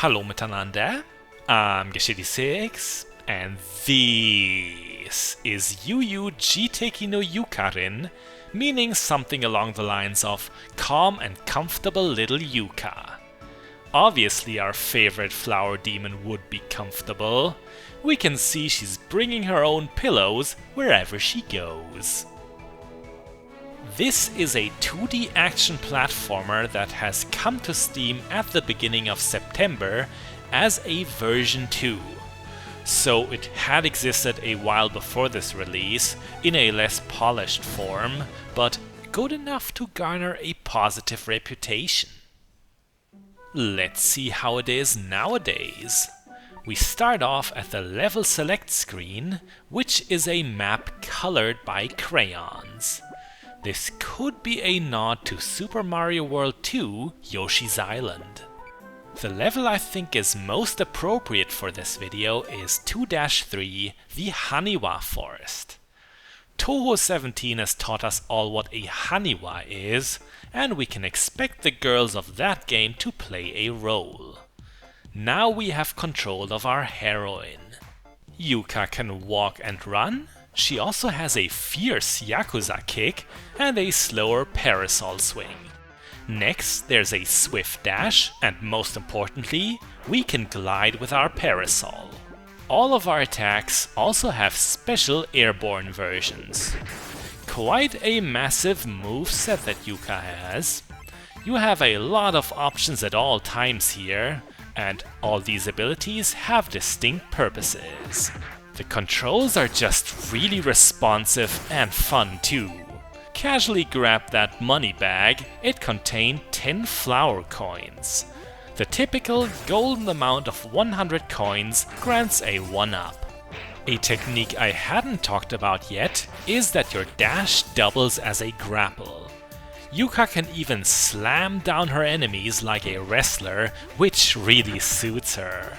Hallo miteinander, I'm Jiteki, and this is Jiteki no Yuukarin, meaning something along the lines of calm and comfortable little Yuka. Obviously our favorite flower demon would be comfortable. We can see she's bringing her own pillows wherever she goes. This is a 2D action platformer that has come to Steam at the beginning of September as a version 2. So it had existed a while before this release in a less polished form, but good enough to garner a positive reputation. Let's see how it is nowadays. We start off at the level select screen, which is a map colored by crayons. This could be a nod to Super Mario World 2 Yoshi's Island. The level I think is most appropriate for this video is 2-3, the Haniwa Forest. Touhou 17 has taught us all what a Haniwa is, and we can expect the girls of that game to play a role. Now we have control of our heroine. Yuka can walk and run. She also has a fierce Yakuza kick and a slower parasol swing. Next, there's a swift dash, and most importantly, we can glide with our parasol. All of our attacks also have special airborne versions. Quite a massive moveset that Yuka has. You have a lot of options at all times here, and all these abilities have distinct purposes. The controls are just really responsive and fun too. Casually grab that money bag, it contained 10 flower coins. The typical golden amount of 100 coins grants a 1-up. A technique I hadn't talked about yet is that your dash doubles as a grapple. Yuka can even slam down her enemies like a wrestler, which really suits her.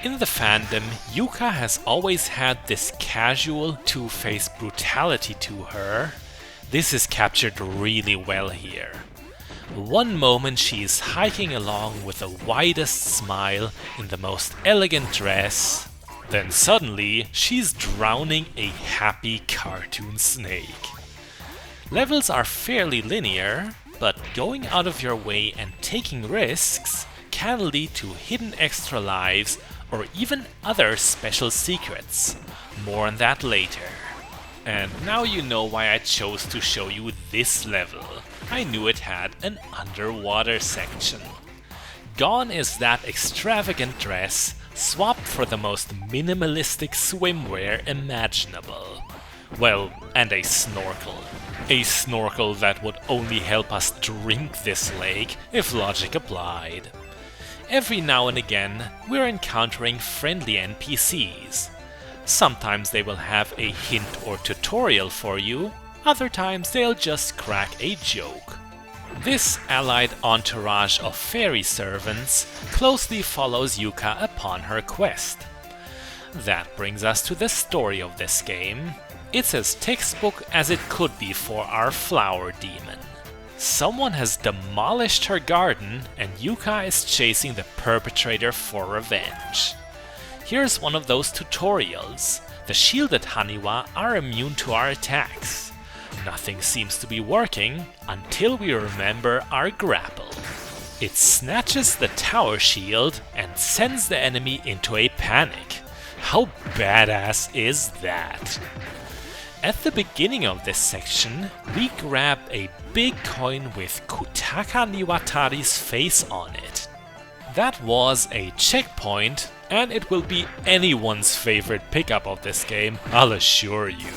In the fandom, Yuka has always had this casual, two-faced brutality to her. This is captured really well here. One moment she is hiking along with the widest smile in the most elegant dress, then suddenly she's drowning a happy cartoon snake. Levels are fairly linear, but going out of your way and taking risks can lead to hidden extra lives or even other special secrets. More on that later. And now you know why I chose to show you this level. I knew it had an underwater section. Gone is that extravagant dress, swapped for the most minimalistic swimwear imaginable. Well, and a snorkel. A snorkel that would only help us drink this lake if logic applied. Every now and again, we're encountering friendly NPCs. Sometimes they will have a hint or tutorial for you, other times they'll just crack a joke. This allied entourage of fairy servants closely follows Yuka upon her quest. That brings us to the story of this game. It's as textbook as it could be for our flower demon. Someone has demolished her garden and Yuka is chasing the perpetrator for revenge. Here's one of those tutorials. The shielded Haniwa are immune to our attacks. Nothing seems to be working until we remember our grapple. It snatches the tower shield and sends the enemy into a panic. How badass is that? At the beginning of this section, we grab a big coin with Kutaka Niwatari's face on it. That was a checkpoint, and it will be anyone's favorite pickup of this game, I'll assure you.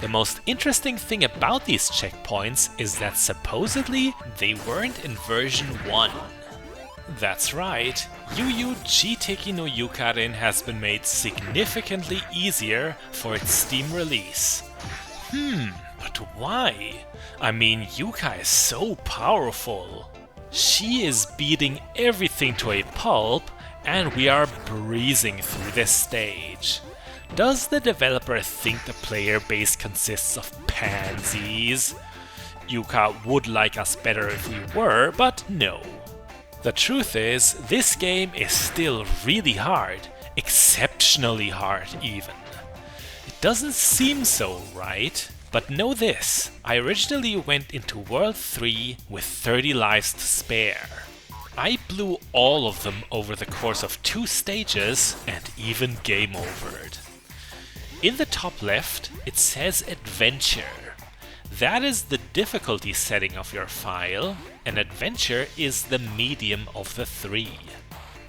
The most interesting thing about these checkpoints is that supposedly they weren't in version 1. That's right, Jiteki no Yuukarin has been made significantly easier for its Steam release. But why? I mean, Yuka is so powerful. She is beating everything to a pulp, and we are breezing through this stage. Does the developer think the player base consists of pansies? Yuka would like us better if we were, but no. The truth is, this game is still really hard, exceptionally hard even. It doesn't seem so, right? But know this, I originally went into World 3 with 30 lives to spare. I blew all of them over the course of 2 stages and even game overed. In the top left, it says Adventure. That is the difficulty setting of your file, and Adventure is the medium of the 3.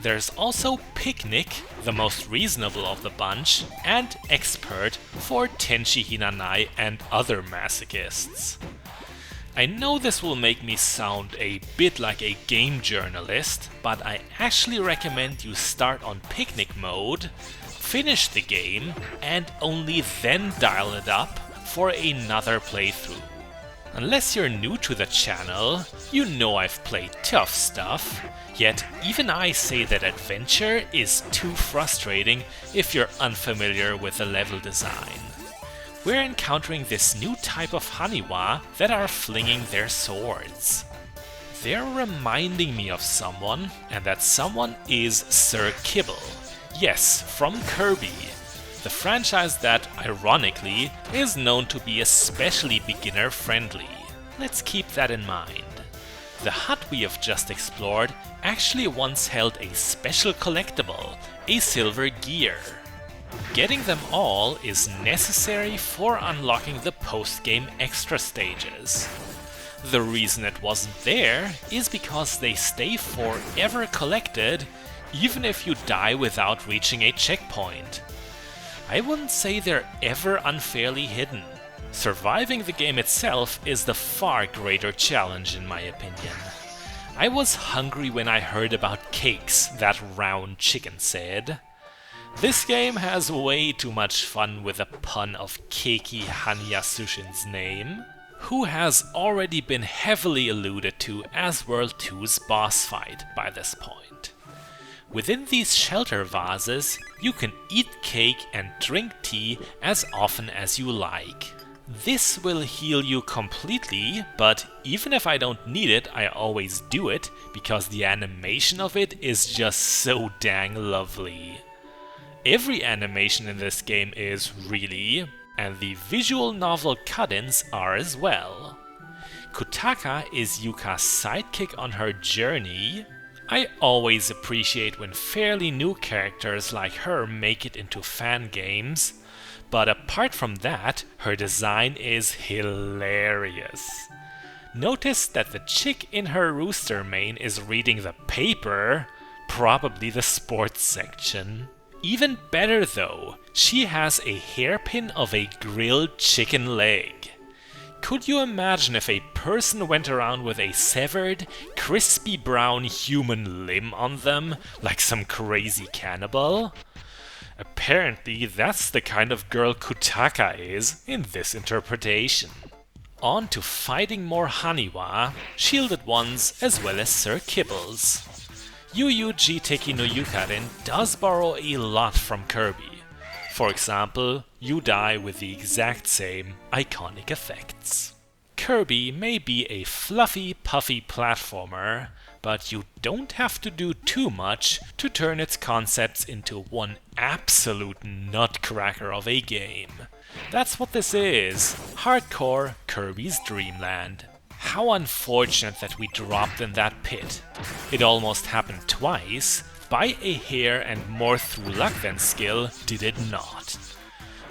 There's also Picnic, the most reasonable of the bunch, and Expert for Tenshi Hinanai and other masochists. I know this will make me sound a bit like a game journalist, but I actually recommend you start on Picnic mode, finish the game, and only then dial it up for another playthrough. Unless you're new to the channel, you know I've played tough stuff, yet even I say that Adventure is too frustrating if you're unfamiliar with the level design. We're encountering this new type of Haniwa that are flinging their swords. They're reminding me of someone, and that someone is Sir Kibble. Yes, from Kirby. The franchise that, ironically, is known to be especially beginner-friendly. Let's keep that in mind. The hut we have just explored actually once held a special collectible, a silver gear. Getting them all is necessary for unlocking the post-game extra stages. The reason it wasn't there is because they stay forever collected, even if you die without reaching a checkpoint. I wouldn't say they're ever unfairly hidden. Surviving the game itself is the far greater challenge in my opinion. I was hungry when I heard about cakes, that round chicken said. This game has way too much fun with the pun of Keiki Hanyasushin's name, who has already been heavily alluded to as World 2's boss fight by this point. Within these shelter vases, you can eat cake and drink tea as often as you like. This will heal you completely, but even if I don't need it, I always do it, because the animation of it is just so dang lovely. Every animation in this game is really, and the visual novel cut-ins are as well. Kutaka is Yuka's sidekick on her journey. I always appreciate when fairly new characters like her make it into fan games, but apart from that, her design is hilarious. Notice that the chick in her rooster mane is reading the paper, probably the sports section. Even better though, she has a hairpin of a grilled chicken leg. Could you imagine if a person went around with a severed, crispy brown human limb on them, like some crazy cannibal? Apparently that's the kind of girl Kutaka is in this interpretation. On to fighting more Haniwa, shielded ones as well as Sir Kibbles. Jiteki no Yuukarin does borrow a lot from Kirby. For example, you die with the exact same iconic effects. Kirby may be a fluffy, puffy platformer, but you don't have to do too much to turn its concepts into one absolute nutcracker of a game. That's what this is, hardcore Kirby's Dreamland. How unfortunate that we dropped in that pit. It almost happened twice. By a hair and more through luck than skill, did it not.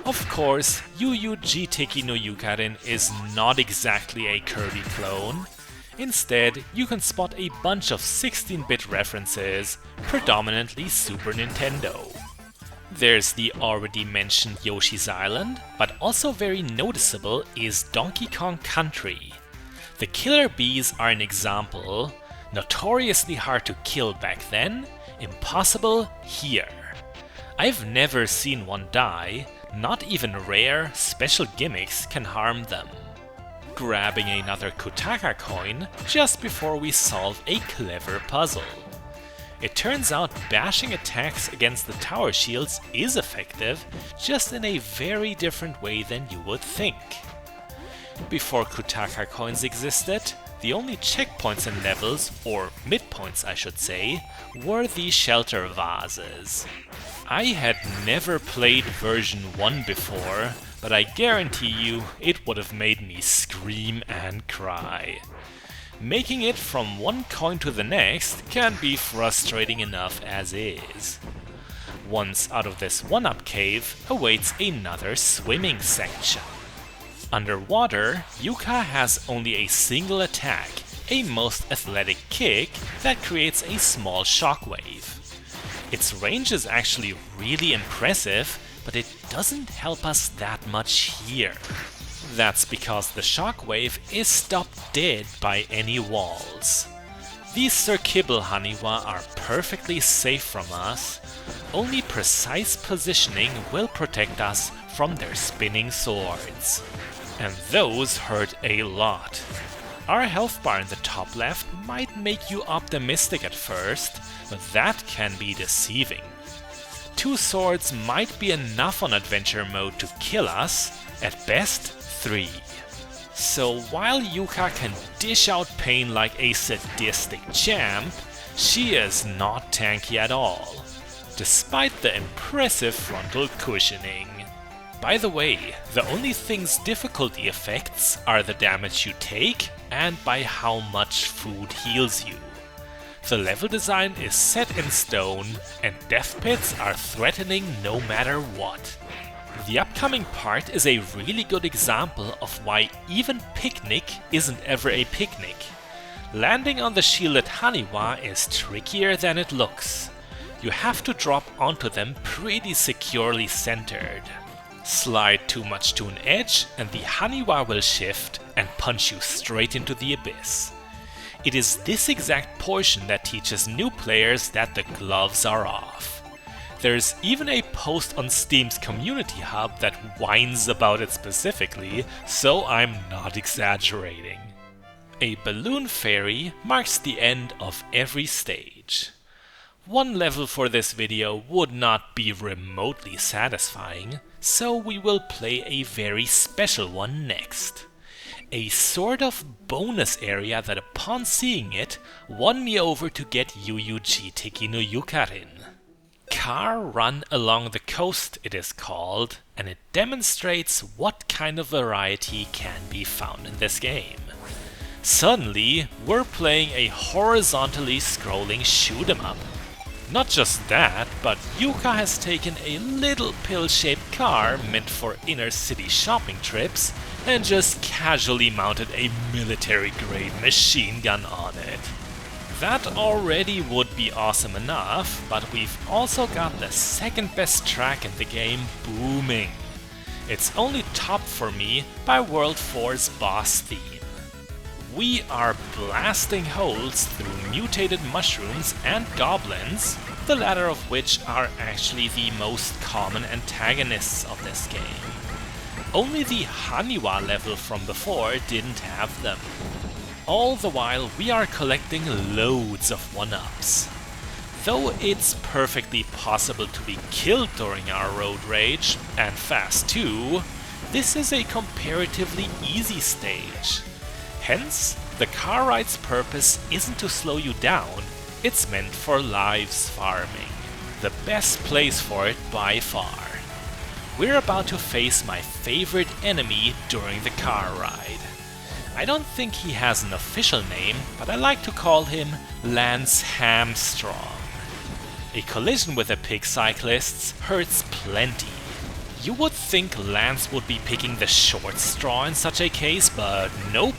Of course, Jiteki no Yuukarin is not exactly a Kirby clone. Instead, you can spot a bunch of 16-bit references, predominantly Super Nintendo. There's the already mentioned Yoshi's Island, but also very noticeable is Donkey Kong Country. The killer bees are an example, notoriously hard to kill back then, impossible here. I've never seen one die, not even rare, special gimmicks can harm them. Grabbing another Kutaka coin just before we solve a clever puzzle. It turns out bashing attacks against the tower shields is effective, just in a very different way than you would think. Before Kutaka coins existed, The only checkpoints in levels, or midpoints I should say, were the shelter vases. I had never played version 1 before, but I guarantee you it would have made me scream and cry. Making it from one coin to the next can be frustrating enough as is. Once out of this one-up cave awaits another swimming section. Underwater, Yuka has only a single attack, a most athletic kick that creates a small shockwave. Its range is actually really impressive, but it doesn't help us that much here. That's because the shockwave is stopped dead by any walls. These Sir Kibble Haniwa are perfectly safe from us, only precise positioning will protect us from their spinning swords. And those hurt a lot. Our health bar in the top left might make you optimistic at first, but that can be deceiving. 2 swords might be enough on adventure mode to kill us, at best 3. So while Yuka can dish out pain like a sadistic champ, she is not tanky at all, despite the impressive frontal cushioning. By the way, the only things difficulty affects are the damage you take and by how much food heals you. The level design is set in stone and death pits are threatening no matter what. The upcoming part is a really good example of why even picnic isn't ever a picnic. Landing on the shielded Haniwa is trickier than it looks. You have to drop onto them pretty securely centered. Slide too much to an edge and the Haniwa will shift and punch you straight into the abyss. It is this exact portion that teaches new players that the gloves are off. There's even a post on Steam's community hub that whines about it specifically, so I'm not exaggerating. A balloon fairy marks the end of every stage. One level for this video would not be remotely satisfying, so we will play a very special one next. A sort of bonus area that upon seeing it, won me over to get Jiteki no Yuukarin. Car Run Along the Coast it is called, and it demonstrates what kind of variety can be found in this game. Suddenly, we're playing a horizontally scrolling shoot-'em-up. Not just that, but Yuka has taken a little pill-shaped car meant for inner-city shopping trips and just casually mounted a military-grade machine gun on it. That already would be awesome enough, but we've also got the second best track in the game booming. It's only topped for me by World 4's boss theme. We are blasting holes through mutated mushrooms and goblins, the latter of which are actually the most common antagonists of this game. Only the Haniwa level from before didn't have them. All the while we are collecting loads of 1-ups. Though it's perfectly possible to be killed during our road rage, and fast too, this is a comparatively easy stage. Hence, the car ride's purpose isn't to slow you down, it's meant for lives farming. The best place for it by far. We're about to face my favorite enemy during the car ride. I don't think he has an official name, but I like to call him Lance Hamstrong. A collision with the pig cyclists hurts plenty. You would think Lance would be picking the short straw in such a case, but nope.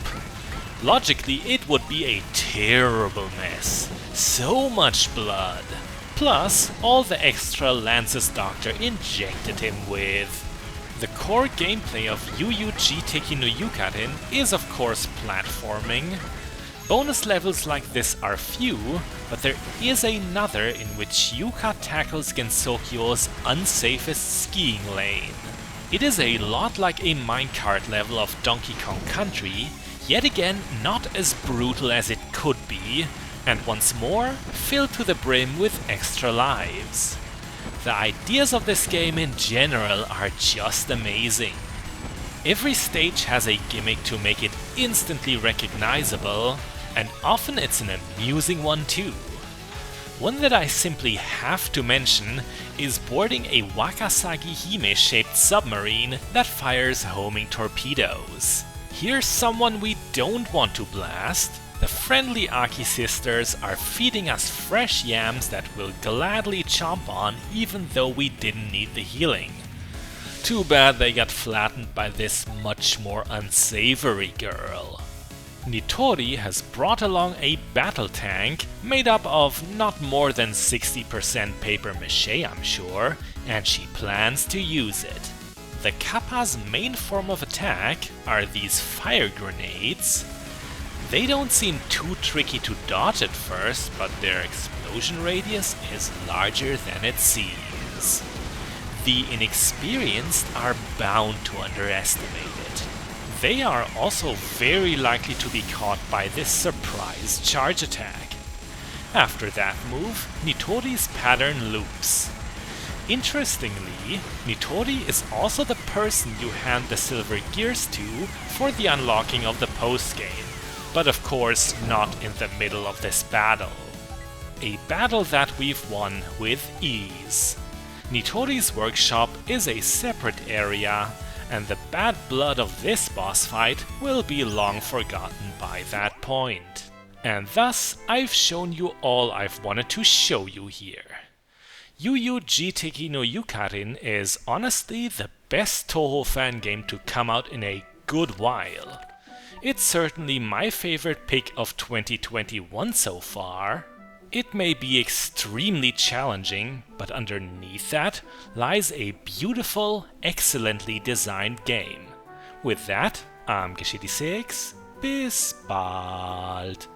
Logically, it would be a terrible mess. So much blood. Plus, all the extra Lance's doctor injected him with. The core gameplay of Jiteki no Yuukarin is of course platforming. Bonus levels like this are few, but there is another in which Yuka tackles Gensokyo's unsafest skiing lane. It is a lot like a minecart level of Donkey Kong Country, yet again not as brutal as it could be, and once more filled to the brim with extra lives. The ideas of this game in general are just amazing. Every stage has a gimmick to make it instantly recognizable, and often it's an amusing one too. One that I simply have to mention is boarding a Wakasagi Hime shaped submarine that fires homing torpedoes. Here's someone we don't want to blast. The friendly Aki sisters are feeding us fresh yams that we'll gladly chomp on even though we didn't need the healing. Too bad they got flattened by this much more unsavory girl. Nitori has brought along a battle tank made up of not more than 60% paper mache, I'm sure, and she plans to use it. The Kappa's main form of attack are these fire grenades. They don't seem too tricky to dodge at first, but their explosion radius is larger than it seems. The inexperienced are bound to underestimate it. They are also very likely to be caught by this surprise charge attack. After that move, Nitori's pattern loops. Interestingly, Nitori is also the person you hand the silver gears to for the unlocking of the post-game, but of course not in the middle of this battle. A battle that we've won with ease. Nitori's workshop is a separate area, and the bad blood of this boss fight will be long forgotten by that point. And thus, I've shown you all I've wanted to show you here. Jiteki no Yuukarin is honestly the best Touhou fan game to come out in a good while. It's certainly my favorite pick of 2021 so far. It may be extremely challenging, but underneath that lies a beautiful, excellently designed game. With that, I'm Geschidi6, bis bald!